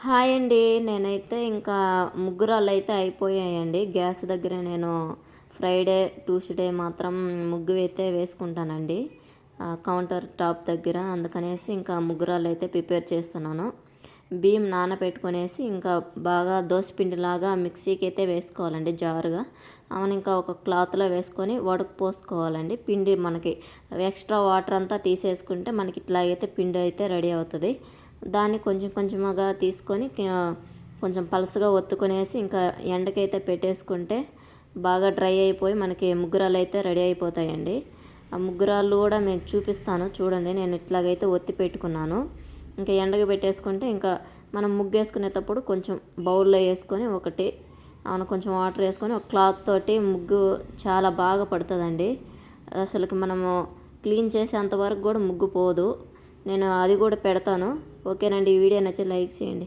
Hi అండి. నేనైతే ఇంకా ముగ్గురాళ్ళైతే అయిపోయాయండి. గ్యాస్ దగ్గర నేను ఫ్రైడే, ట్యూస్‌డే మాత్రం ముగ్గు అయితే వేసుకుంటానండి. కౌంటర్ టాప్ దగ్గర. అందుకనేసి ఇంకా ముగ్గురాళ్ళైతే ప్రిపేర్ చేస్తున్నాను. బియ్యం నానబెట్టుకొనేసి ఇంకా బాగా దోసపిండిలాగా మిక్సీకి అయితే వేసుకోవాలండి జారుగా. ఇంకా ఒక క్లాత్‌లో వేసుకొని వడకు పోసుకోవాలండి. పిండి మనకి ఎక్స్ట్రా వాటర్ అంతా తీసేసుకుంటే మనకి ఇట్లాగైతే పిండి అయితే రెడీ అవుతది. దాన్ని కొంచెం కొంచెంగా తీసుకొని కొంచెం పలసగా ఒత్తుకునేసి ఇంకా ఎండకైతే పెట్టేసుకుంటే బాగా డ్రై అయిపోయి మనకి ముగ్గురాలు అయితే రెడీ అయిపోతాయండి. ఆ ముగ్గురాళ్ళు కూడా మీకు చూపిస్తాను చూడండి. నేను ఇట్లాగైతే ఒత్తి పెట్టుకున్నాను. ఇంకా ఎండకి పెట్టేసుకుంటే ఇంకా మనం ముగ్గేసుకునేటప్పుడు కొంచెం బౌల్లో వేసుకొని కొంచెం వాటర్ వేసుకొని ఒక క్లాత్ తోటి ముగ్గు చాలా బాగా పడుతుందండి. అసలుకి మనము క్లీన్ చేసేంత వరకు కూడా ముగ్గు పోదు. నేను అది కూడా పెడతాను. ఓకేనండి. ఈ వీడియో నచ్చితే లైక్ చేయండి.